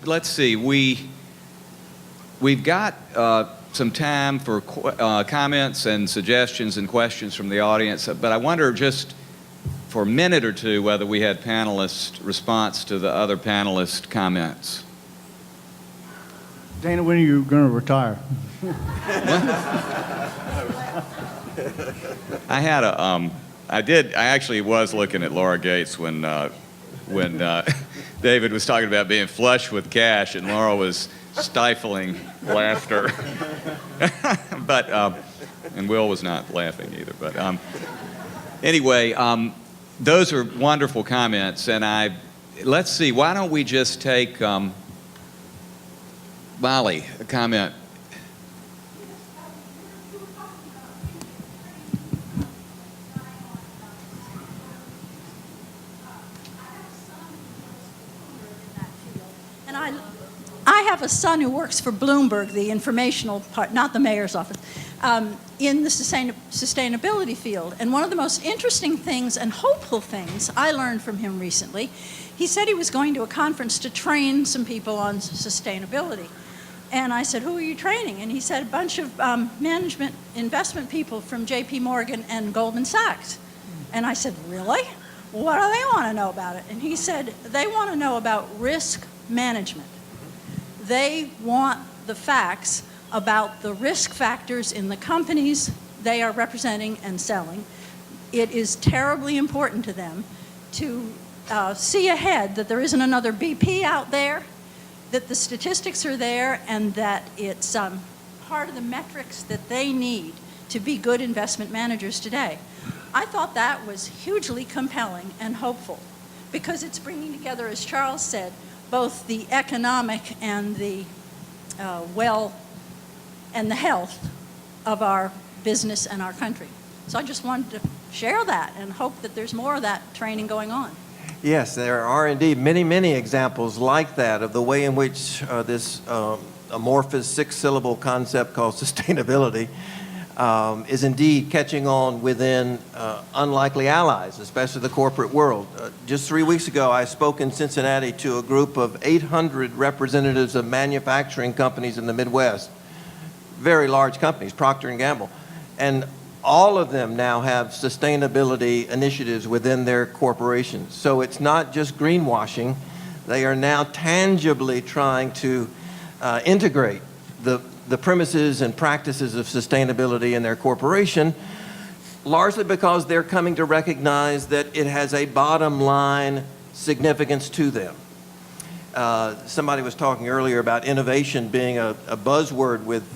let's see. We've got some time for comments and suggestions and questions from the audience, but I wonder just for a minute or two whether we had panelist response to the other panelist comments. Dana, when are you going to retire? I actually was looking at Laura Gates when David was talking about being flush with cash, and Laura was stifling laughter. But and Will was not laughing either. But anyway, those are wonderful comments, and let's see. Why don't we just take Molly, a comment. And I have a son who works for Bloomberg, the informational part, not the mayor's office, in the sustainability field. And one of the most interesting things and hopeful things I learned from him recently, he said he was going to a conference to train some people on sustainability. And I said, who are you training? And he said, a bunch of management investment people from JP Morgan and Goldman Sachs. And I said, really? What do they want to know about it? And he said, they want to know about risk management. They want the facts about the risk factors in the companies they are representing and selling. It is terribly important to them to see ahead that there isn't another BP out there, that the statistics are there, and that it's part of the metrics that they need to be good investment managers today. I thought that was hugely compelling and hopeful, because it's bringing together, as Charles said, both the economic and the and the health of our business and our country. So I just wanted to share that and hope that there's more of that training going on. Yes, there are indeed many, many examples like that of the way in which this amorphous six-syllable concept called sustainability is indeed catching on within unlikely allies, especially the corporate world. Just 3 weeks ago, I spoke in Cincinnati to a group of 800 representatives of manufacturing companies in the Midwest, very large companies, Procter & Gamble, and all of them now have sustainability initiatives within their corporations. So it's not just greenwashing. They are now tangibly trying to integrate the premises and practices of sustainability in their corporation, largely because they're coming to recognize that it has a bottom line significance to them. Somebody was talking earlier about innovation being a buzzword with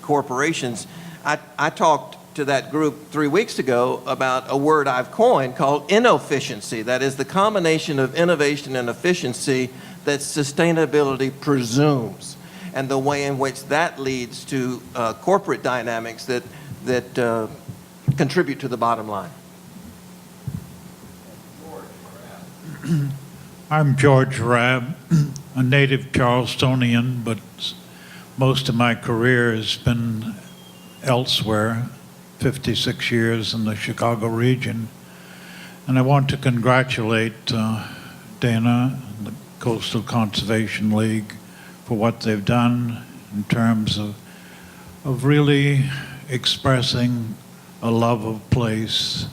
corporations. I talked to that group 3 weeks ago about a word I've coined called inefficiency. That is the combination of innovation and efficiency that sustainability presumes, and the way in which that leads to corporate dynamics that contribute to the bottom line. I'm George Rabb, a native Charlestonian, but most of my career has been elsewhere, 56 years in the Chicago region. And I want to congratulate Dana and the Coastal Conservation League for what they've done in terms of really expressing a love of place.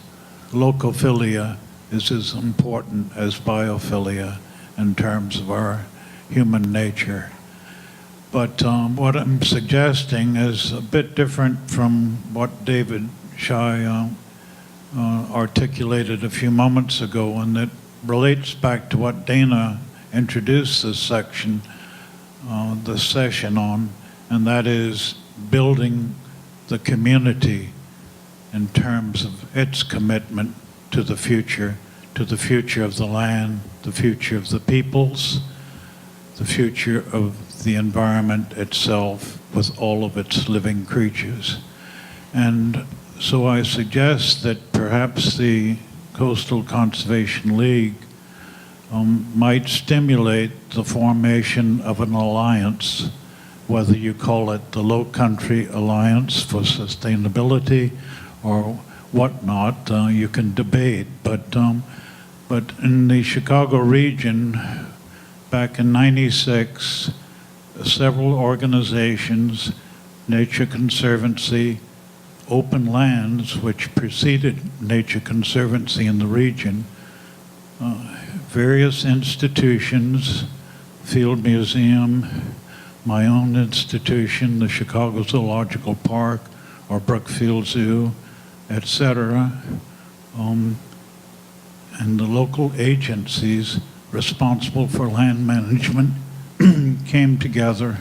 Locophilia is as important as biophilia in terms of our human nature. But what I'm suggesting is a bit different from what David Shai articulated a few moments ago, and it relates back to what Dana introduced this session on, and that is building the community in terms of its commitment to the future of the land, the future of the peoples, the future of the environment itself with all of its living creatures. And so I suggest that perhaps the Coastal Conservation League might stimulate the formation of an alliance, whether you call it the Lowcountry Alliance for Sustainability or whatnot, you can debate. But in the Chicago region, back in '96, several organizations, Nature Conservancy, Open Lands, which preceded Nature Conservancy in the region, various institutions, Field Museum, my own institution, the Chicago Zoological Park, or Brookfield Zoo, etc., and the local agencies responsible for land management came together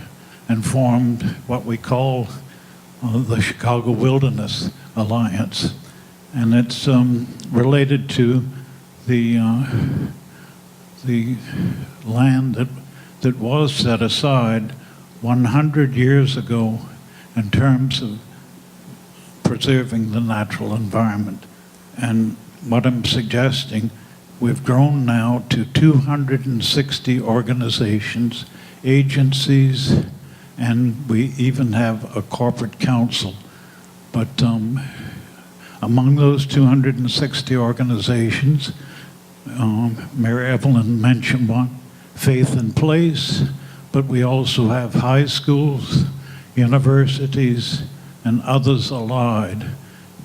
and formed what we call the Chicago Wilderness Alliance. And it's related to the land that was set aside 100 years ago in terms of preserving the natural environment. And what I'm suggesting, we've grown now to 260 organizations, agencies, and we even have a corporate council. But among those 260 organizations, Mary Evelyn mentioned one, Faith in Place, but we also have high schools, universities, and others allied.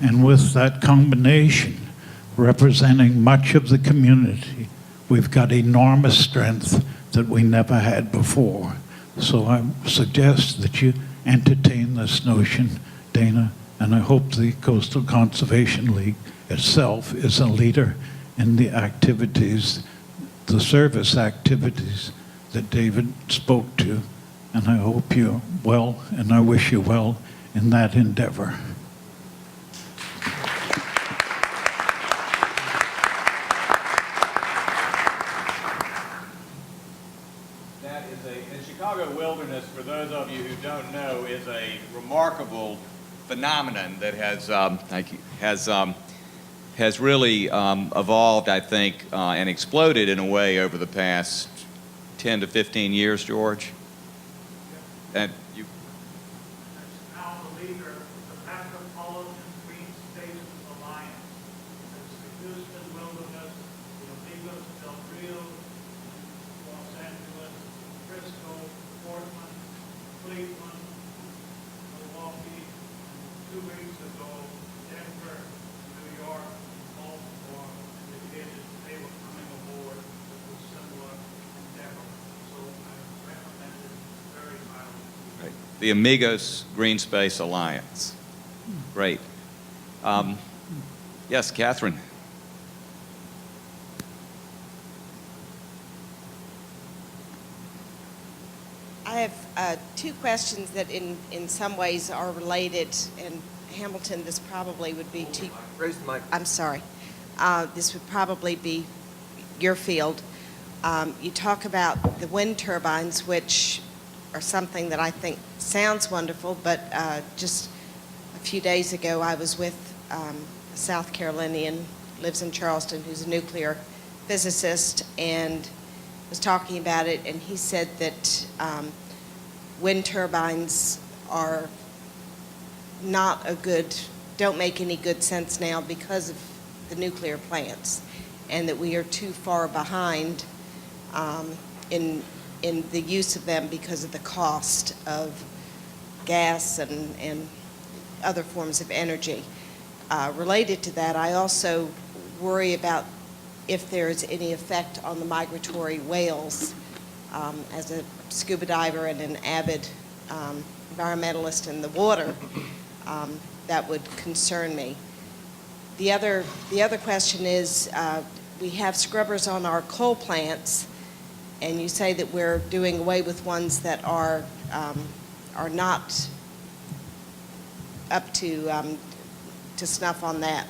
And with that combination, representing much of the community, we've got enormous strength that we never had before. So I suggest that you entertain this notion, Dana, and I hope the Coastal Conservation League itself is a leader in the activities, the service activities that David spoke to. And I hope you're well, and I wish you well in that endeavor. The Chicago Wilderness, for those of you who don't know, is a remarkable phenomenon that has really evolved, I think, and exploded in a way over the past 10 to 15 years, George. And you. That's now the leader of the Metropolitan Green Spaces Alliance. It's the Houston Wilderness, the Amigos del Rio, Los Angeles, Frisco, Portland, Cleveland, Milwaukee, 2 weeks ago, Denver, New York, Baltimore indicated they were coming aboard with a similar endeavor. So I recommend it very highly. Right. The Amigos Green Space Alliance. Great. Yes, Catherine. I have 2 questions that in some ways are related, and Hamilton, this probably would be to... Raise the mic. I'm sorry. This would probably be your field. You talk about the wind turbines, which are something that I think sounds wonderful, but just a few days ago I was with a South Carolinian, lives in Charleston, who's a nuclear physicist, and was talking about it, and he said that wind turbines are not don't make any good sense now because of the nuclear plants, and that we are too far behind in the use of them because of the cost of gas and other forms of energy. Related to that, I also worry about if there is any effect on the migratory whales. As a scuba diver and an avid environmentalist in the water, that would concern me. The other question is, we have scrubbers on our coal plants, and you say that we're doing away with ones that are not up to snuff on that.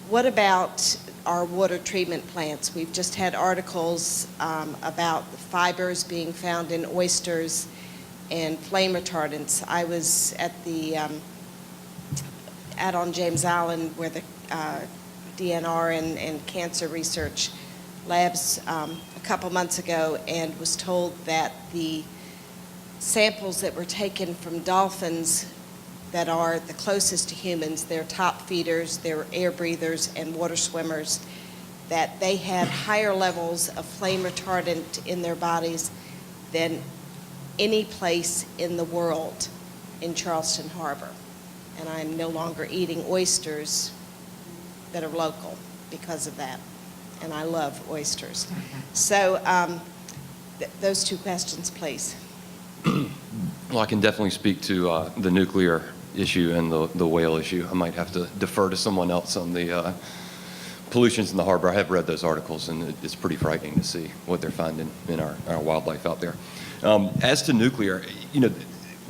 What about our water treatment plants? We've just had articles about the fibers being found in oysters and flame retardants. I was at the out on James Island where the DNR and cancer research labs a couple months ago, and was told that the samples that were taken from dolphins that are the closest to humans, they're top feeders, they're air breathers and water swimmers, that they had higher levels of flame retardant in their bodies than any place in the world in Charleston Harbor. And I'm no longer eating oysters that are local because of that. And I love oysters. So those two questions, please. Well, I can definitely speak to the nuclear issue and the whale issue. I might have to defer to someone else on the pollutions in the harbor. I have read those articles, and it's pretty frightening to see what they're finding in our wildlife out there. As to nuclear,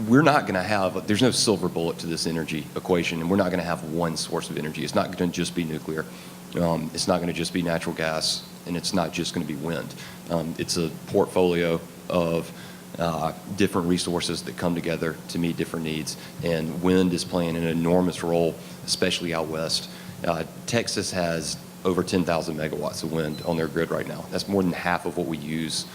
we're not going to have, there's no silver bullet to this energy equation, and we're not going to have one source of energy. It's not going to just be nuclear. It's not going to just be natural gas, and it's not just going to be wind. It's a portfolio of different resources that come together to meet different needs, and wind is playing an enormous role, especially out west. Texas has over 10,000 megawatts of wind on their grid right now. That's more than half of what we use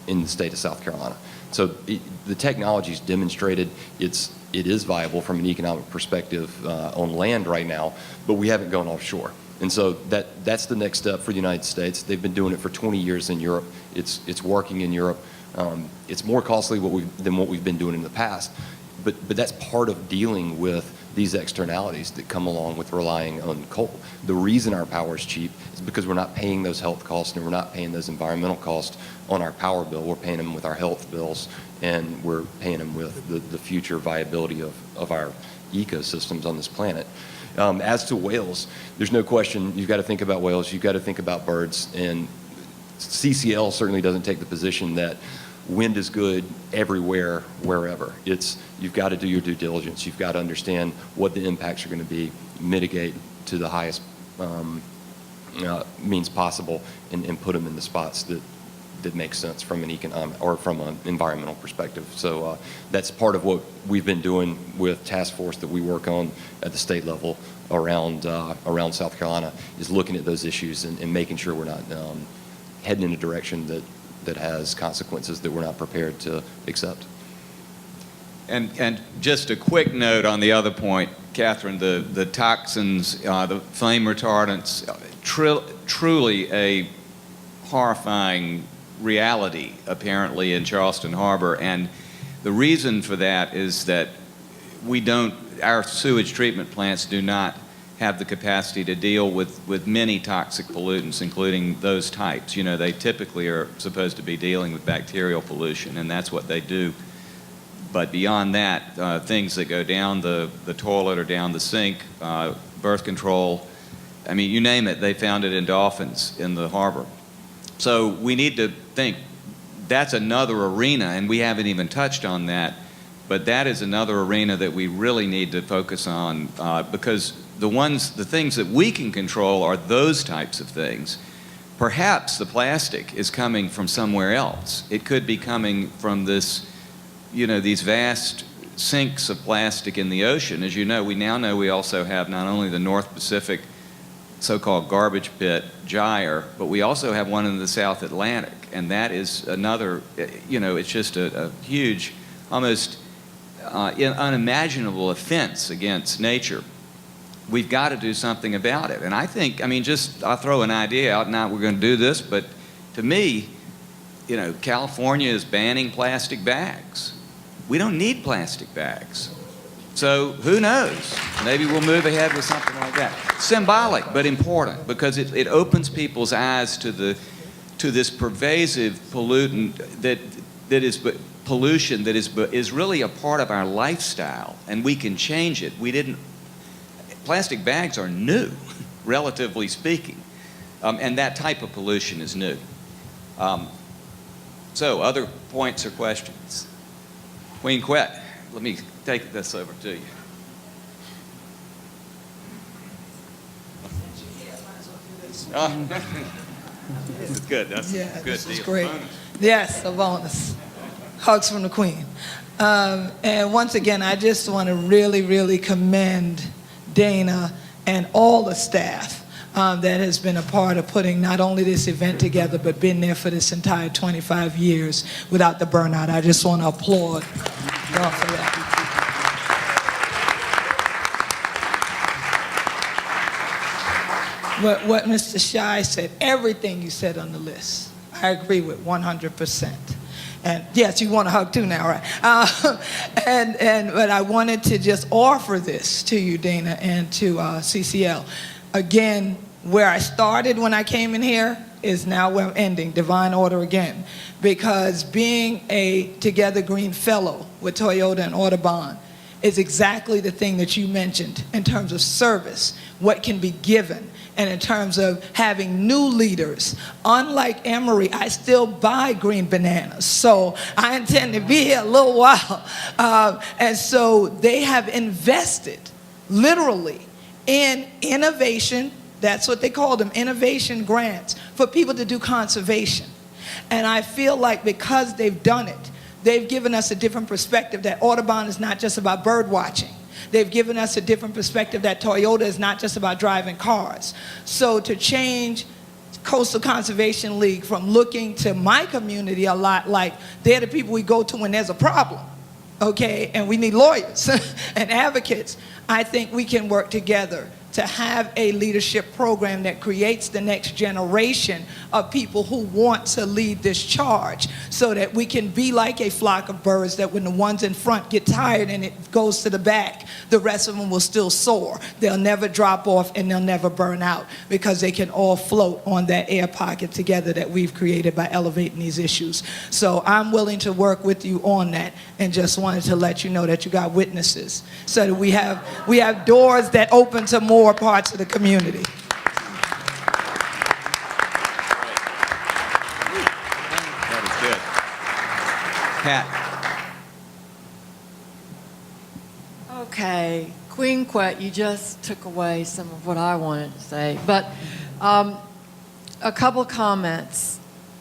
in the state of South Carolina. So the technology's demonstrated it is viable from an economic perspective on land right now, but we haven't gone offshore. And so that's the next step for the United States. They've been doing it for 20 years in Europe. It's working in Europe. It's more costly than what we've been doing in the past, but that's part of dealing with these externalities that come along with relying on coal. The reason our power is cheap is because we're not paying those health costs and we're not paying those environmental costs on our power bill. We're paying them with our health bills, and we're paying them with the future viability of our ecosystems on this planet. As to whales, there's no question you've got to think about whales, you've got to think about birds, and CCL certainly doesn't take the position that wind is good everywhere, wherever. You've got to do your due diligence. You've got to understand what the impacts are going to be, mitigate to the highest means possible, and put them in the spots that make sense from an economic or from an environmental perspective. So that's part of what we've been doing with Taskforce that we work on at the state level around South Carolina, is looking at those issues and making sure we're not heading in a direction that has consequences that we're not prepared to accept. And just a quick note on the other point, Catherine, the toxins, the flame retardants, truly a horrifying reality apparently in Charleston Harbor. And the reason for that is that our sewage treatment plants do not have the capacity to deal with many toxic pollutants, including those types. They typically are supposed to be dealing with bacterial pollution, and that's what they do. But beyond that, things that go down the toilet or down the sink, birth control, I mean, you name it, they found it in dolphins in the harbor. So we need to think that's another arena, and we haven't even touched on that, but that is another arena that we really need to focus on because the things that we can control are those types of things. Perhaps the plastic is coming from somewhere else. It could be coming from these vast sinks of plastic in the ocean. As you know, we also have not only the North Pacific so-called garbage pit, gyre, but we also have one in the South Atlantic, and that is another, it's just a huge, almost unimaginable offense against nature. We've got to do something about it. And I think, I'll throw an idea out, not we're going to do this, but to me, California is banning plastic bags. We don't need plastic bags. So who knows? Maybe we'll move ahead with something like that. Symbolic, but important, because it opens people's eyes to this pervasive pollutant that is pollution that is really a part of our lifestyle, and we can change it. Plastic bags are new, relatively speaking, and that type of pollution is new. So other points or questions? Queen Quet, let me take this over to you. This is good. That's a good this is deal. great. Bonus. Yes, a bonus. Hugs from the Queen. And once again, I just want to really, really commend Dana and all the staff that has been a part of putting not only this event together, but been there for this entire 25 years without the burnout. I just want to applaud y'all for that. what Mr. Shai said, everything you said on the list, I agree with 100%. And yes, you want a hug too now, right? But I wanted to just offer this to you, Dana, and to CCL. Again, where I started when I came in here is now where I'm ending, divine order again. Because being a Together Green Fellow with Toyota and Audubon is exactly the thing that you mentioned in terms of service, what can be given, and in terms of having new leaders. Unlike Emory, I still buy green bananas, so I intend to be here a little while. And so they have invested, literally, in innovation. That's what they call them, innovation grants, for people to do conservation. And I feel like because they've done it, they've given us a different perspective that Audubon is not just about bird watching. They've given us a different perspective that Toyota is not just about driving cars. So to change Coastal Conservation League from looking to my community a lot like they're the people we go to when there's a problem, okay, and we need lawyers and advocates, I think we can work together to have a leadership program that creates the next generation of people who want to lead this charge so that we can be like a flock of birds that when the ones in front get tired and it goes to the back, the rest of them will still soar. They'll never drop off and they'll never burn out because they can all float on that air pocket together that we've created by elevating these issues. So I'm willing to work with you on that and just wanted to let you know that you got witnesses so that we have doors that open to more parts of the community. That is good. Pat. Okay, Queen Quet, you just took away some of what I wanted to say. But a couple of comments.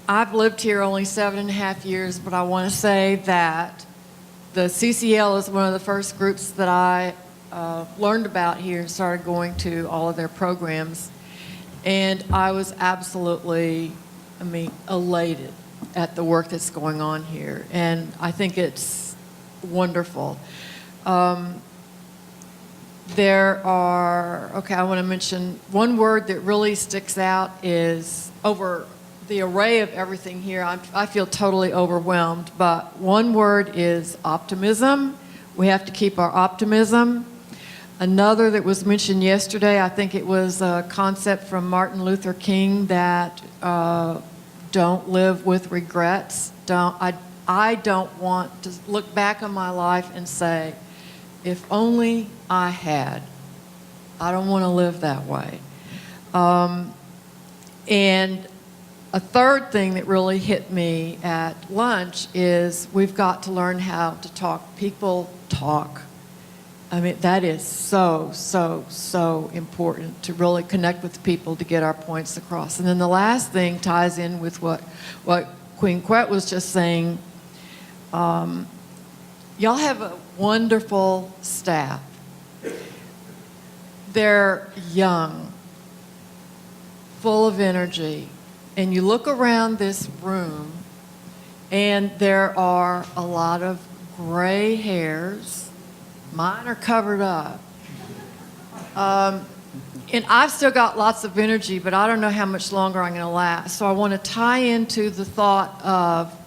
I've lived here only 7.5 years, but I want to say that the CCL is one of the first groups that I learned about here and started going to all of their programs. And I was absolutely, elated at the work that's going on here. And I think it's wonderful. I want to mention one word that really sticks out is over the array of everything here. I feel totally overwhelmed, but one word is optimism. We have to keep our optimism. Another that was mentioned yesterday, I think it was a concept from Martin Luther King that don't live with regrets. I don't want to look back on my life and say, if only I had. I don't want to live that way. And a third thing that really hit me at lunch is we've got to learn how to talk. People talk. That is so, so, so important to really connect with people to get our points across. And then the last thing ties in with what Queen Quet was just saying. Y'all have a wonderful staff. They're young, full of energy. And you look around this room, and there are a lot of gray hairs. Mine are covered up. And I've still got lots of energy, but I don't know how much longer I'm going to last. So I want to tie into the thought of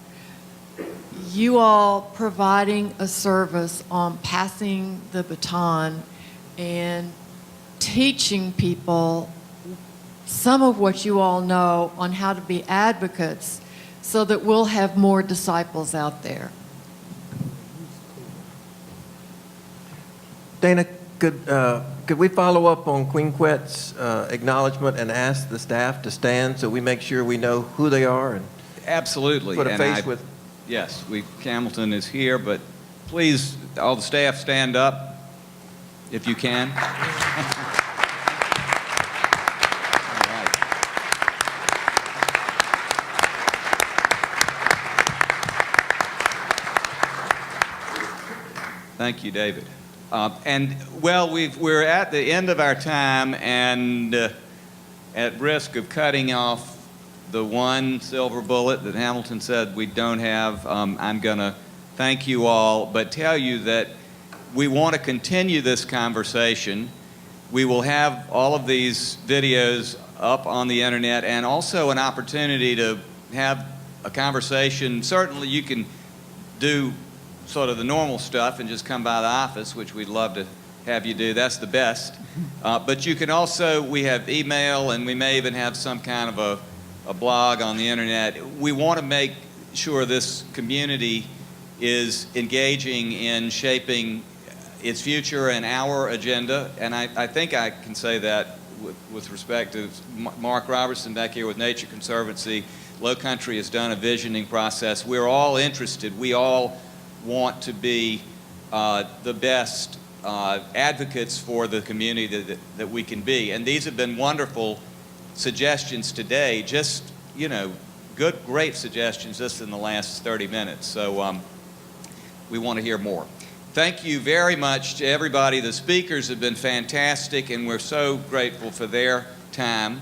you all providing a service on passing the baton and teaching people some of what you all know on how to be advocates so that we'll have more disciples out there. Dana, could we follow up on Queen Quet's acknowledgement and ask the staff to stand so we make sure we know who they are and Absolutely. put a face with? Yes, Hamilton is here, but please, all the staff stand up if you can. All right. Thank you, David. We're at the end of our time, and at risk of cutting off the one silver bullet that Hamilton said we don't have, I'm going to thank you all, but tell you that we want to continue this conversation. We will have all of these videos up on the internet, and also an opportunity to have a conversation. Certainly you can do sort of the normal stuff and just come by the office, which we'd love to have you do. That's the best. But you can also, we have email, and we may even have some kind of a blog on the internet. We want to make sure this community is engaging in shaping its future and our agenda, and I think I can say that with respect to Mark Robertson back here with Nature Conservancy. Lowcountry has done a visioning process. We're all interested. We all want to be the best advocates for the community that we can be. And these have been wonderful suggestions today, just, great suggestions just in the last 30 minutes. So we want to hear more. Thank you very much to everybody. The speakers have been fantastic, and we're so grateful for their time.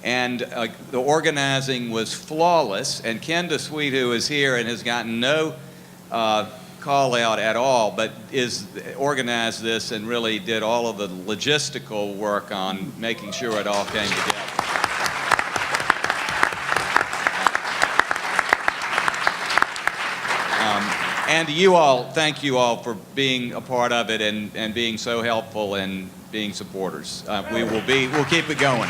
And the organizing was flawless. And Kenda Sweet, who is here and has gotten no call out at all, but organized this and really did all of the logistical work on making sure it all came together. And to you all, thank you all for being a part of it and being so helpful and being supporters. We'll keep it going.